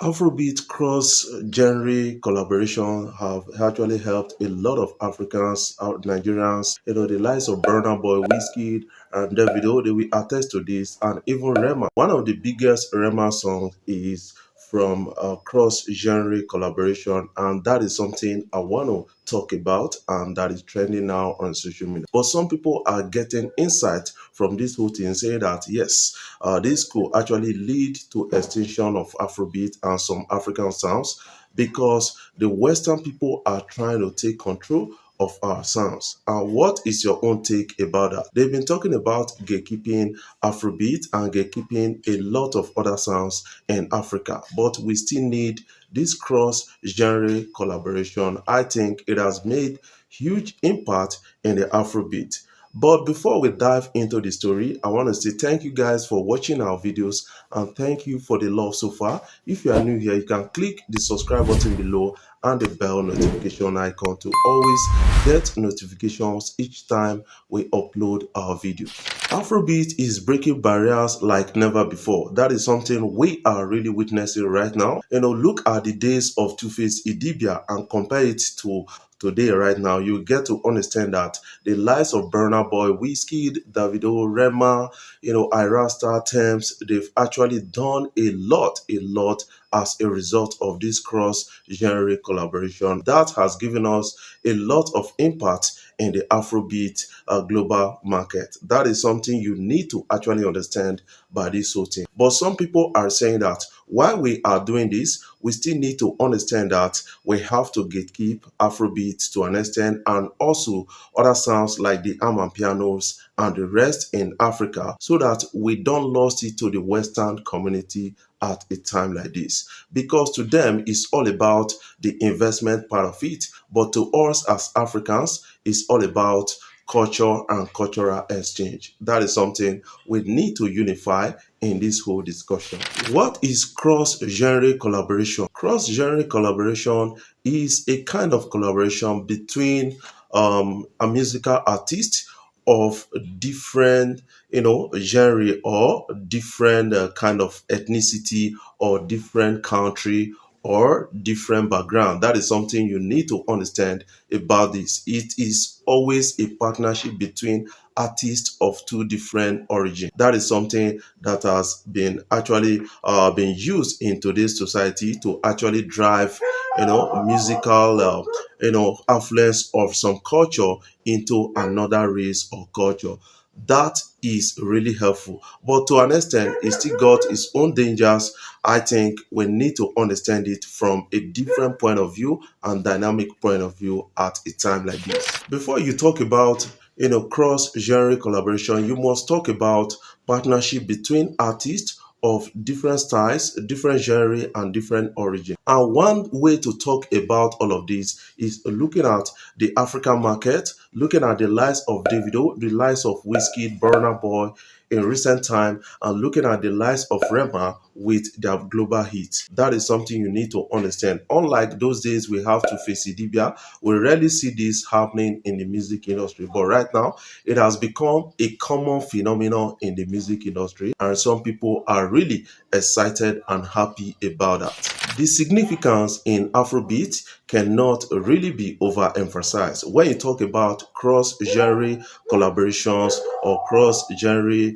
Afrobeat cross-genre collaboration have actually helped a lot of Africans, Nigerians, the likes of Burna Boy, Wizkid, and Davido, they will attest to this, and even Rema. One of the biggest Rema songs is from a cross-genre collaboration, and that is something I want to talk about, and that is trending now on social media. But some people are getting insight from this whole thing, saying that yes, this could actually lead to extinction of Afrobeat and some African sounds because the Western people are trying to take control of our sounds. And what is your own take about that? They've been talking about gatekeeping Afrobeat and gatekeeping a lot of other sounds in Africa, but we still need this cross-genre collaboration. I think it has made huge impact in the Afrobeat. But before we dive into the story, I want to say thank you guys for watching our videos and thank you for the love so far. If you are new here, you can click the subscribe button below and the bell notification icon to always get notifications each time we upload our video. Afrobeat is breaking barriers like never before. That is something we are really witnessing right now. Look at the days of Two-Face Idibia and compare it to today right now. You get to understand that the lives of Burna Boy, Wizkid, Davido, Rema, Irasta, Thames, they've actually done a lot as a result of this cross-genre collaboration. That has given us a lot of impact in the Afrobeat global market. That is something you need to actually understand by this whole thing. But some people are saying that while we are doing this, we still need to understand that we have to gatekeep Afrobeat to an extent and also other sounds like the and pianos and the rest in Africa so that we don't lose it to the Western community at a time like this. Because to them, it's all about the investment part of it. But to us as Africans, it's all about culture and cultural exchange. That is something we need to unify in this whole discussion. What is cross-genre collaboration? Cross-genre collaboration is a kind of collaboration between a musical artist of different genre or different kind of ethnicity or different country or different background. That is something you need to understand about this. It is always a partnership between artists of two different origins. That is something that has been actually been used in today's society to actually drive musical affluence of some culture into another race or culture. That is really helpful, but to an extent it still got its own dangers. I think we need to understand it from a different point of view and dynamic point of view at a time like this. Before you talk about cross-genre collaboration, you must talk about partnership between artists of different styles, different genre, and different origin. And one way to talk about all of this is looking at the African market, looking at the lives of Davido, the lives of Wizkid, Burna Boy in recent time, and looking at the lives of Rema with their global hits. That is something you need to understand. Unlike those days we have to face Idibia, we rarely see this happening in the music industry. But right now, it has become a common phenomenon in the music industry, and some people are really excited and happy about that. The significance in Afrobeat cannot really be overemphasized. When you talk about cross-genre collaborations or cross-genre,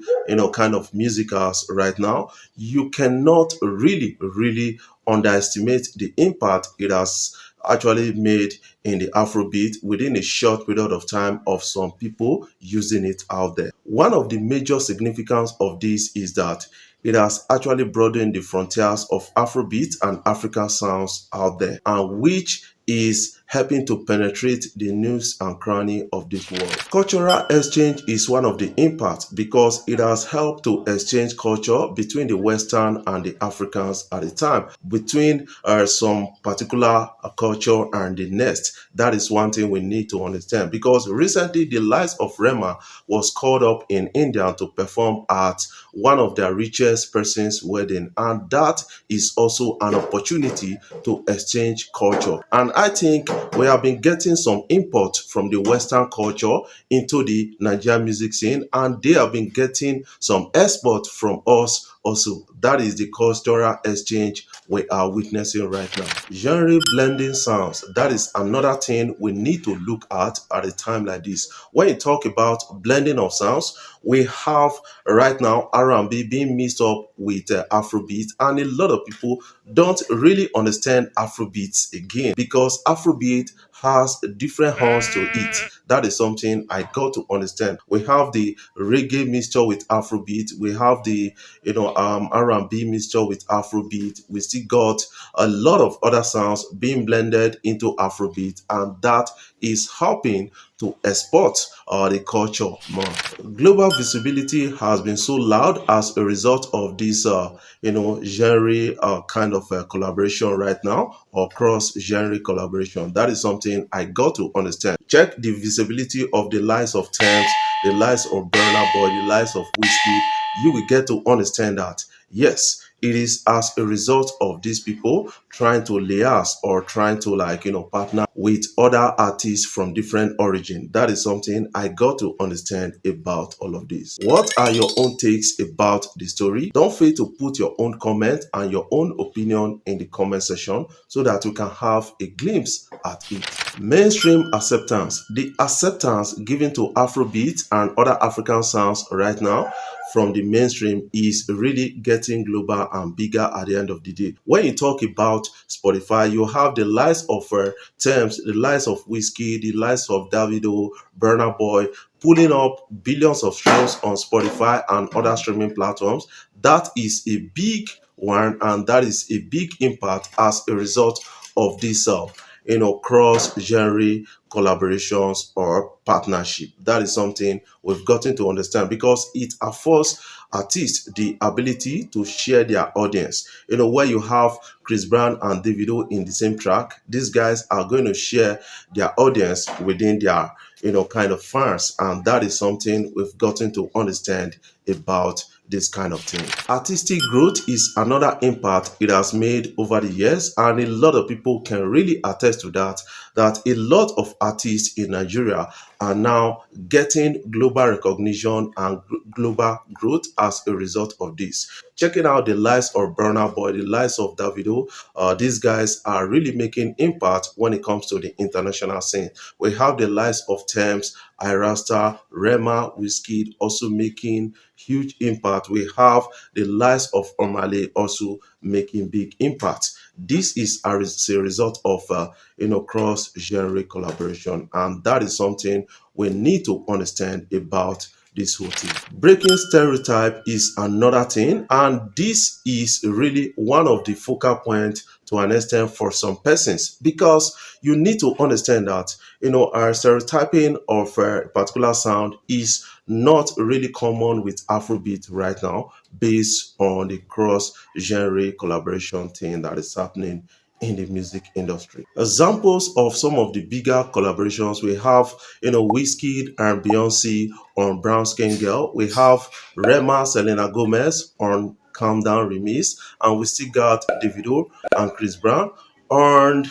kind of musicals right now, you cannot really underestimate the impact it has actually made in the Afrobeat within a short period of time of some people using it out there. One of the major significance of this is that it has actually broadened the frontiers of Afrobeat and African sounds out there, and which is helping to penetrate the nooks and cranny of this world. Cultural exchange is one of the impacts because it has helped to exchange culture between the Western and the Africans at the time, between some particular culture and the next. That is one thing we need to understand, because recently the lives of Rema was called up in India to perform at one of their richest person's wedding, and that is also an opportunity to exchange culture. And I think we have been getting some import from the Western culture into the Nigerian music scene, and they have been getting some export from us also. That is the cultural exchange we are witnessing right now. Genre blending sounds, that is another thing we need to look at a time like this. When you talk about blending of sounds, we have right now R&B being mixed up with Afrobeat, and a lot of people don't really understand Afrobeats again because Afrobeat has different horns to it. That is something I got to understand. We have the reggae mixture with Afrobeat. We have the R&B mixture with Afrobeat. We still got a lot of other sounds being blended into Afrobeat, and that is helping to export the culture more. Global visibility has been so loud as a result of this, genre kind of collaboration right now, or cross genre collaboration. That is something I got to understand. Check the visibility of the likes of Thames, the likes of Burna Boy, the likes of Whiskey. You will get to understand that yes, it is as a result of these people trying to liaise or trying to partner with other artists from different origin. That is something I got to understand about all of this. What are your own takes about the story? Don't fail to put your own comment and your own opinion in the comment section so that we can have a glimpse at it. Mainstream acceptance. The acceptance given to Afrobeat and other African sounds right now from the mainstream is really getting global and bigger at the end of the day. When you talk about Spotify, you have the likes of Thames, the likes of Wizkid, the likes of Davido, Burna Boy, pulling up billions of streams on Spotify and other streaming platforms. That is a big one, and that is a big impact as a result of this cross genre collaborations or partnership. That is something we've gotten to understand because it affords artists the ability to share their audience. Where you have Chris Brown and Davido in the same track, these guys are going to share their audience within their kind of fans, and that is something we've gotten to understand about this kind of thing. Artistic growth is another impact it has made over the years, and a lot of people can really attest to that a lot of artists in Nigeria are now getting global recognition and global growth as a result of this. Checking out the lives of Burna Boy, the lives of Davido, these guys are really making impact when it comes to the international scene. We have the lives of Thames, Irasta, Rema, Wizkid also making huge impact. We have the lives of Omale also making big impact. This is as a result of cross genre collaboration, and that is something we need to understand about this whole thing. Breaking stereotype is another thing, and this is really one of the focal points to an extent for some persons because you need to understand that our stereotyping of a particular sound is not really common with Afrobeat right now based on the cross genre collaboration thing that is happening in the music industry. Examples of some of the bigger collaborations we have, Wizkid and Beyonce on Brown Skin Girl. We have Rema, Selena Gomez on Calm Down Remix, and we still got Davido and Chris Brown on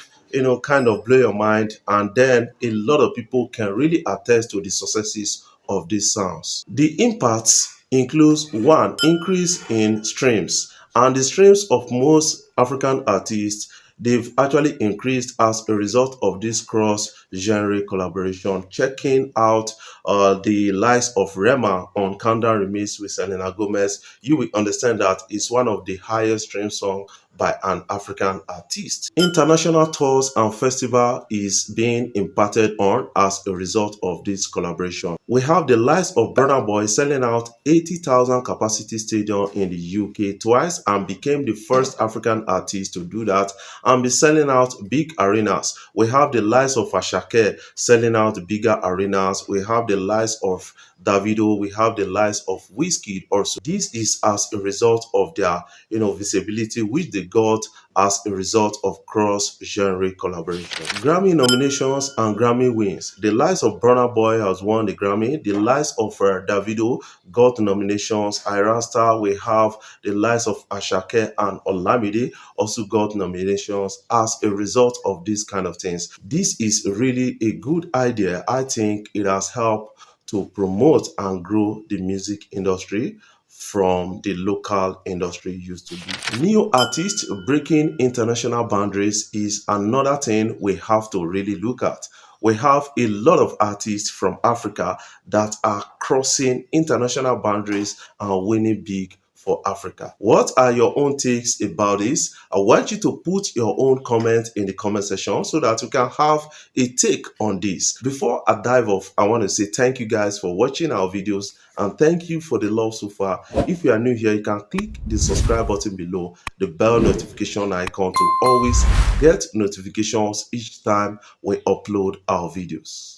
kind of Blow Your Mind, and then a lot of people can really attest to the successes of these sounds. The impacts includes one, increase in streams, and the streams of most African artists, they've actually increased as a result of this cross genre collaboration. Checking out the likes of Rema on Countdown Remix with Selena Gomez, you will understand that it's one of the highest stream songs by an African artist. International tours and festival is being imparted on as a result of this collaboration. We have the likes of Burna Boy selling out 80,000 capacity stadium in the UK twice and became the first African artist to do that and be selling out big arenas. We have the likes of Ashake selling out bigger arenas. We have the likes of Davido, we have the likes of Wizkid also. This is as a result of their visibility which they got as a result of cross-genre collaboration. Grammy nominations and Grammy wins. The likes of Burna Boy has won the Grammy. The likes of Davido got nominations. Irasta, we have the likes of Ashake and Olamide also got nominations as a result of these kind of things. This is really a good idea. I think it has helped to promote and grow the music industry from the local industry used to be. New artists breaking international boundaries is another thing we have to really look at. We have a lot of artists from Africa that are crossing international boundaries and winning big for Africa. What are your own takes about this? I want you to put your own comment in the comment section so that we can have a take on this. Before I dive off, I want to say thank you guys for watching our videos and thank you for the love so far. If you are new here, you can click the subscribe button below, the bell notification icon to always get notifications each time we upload our videos.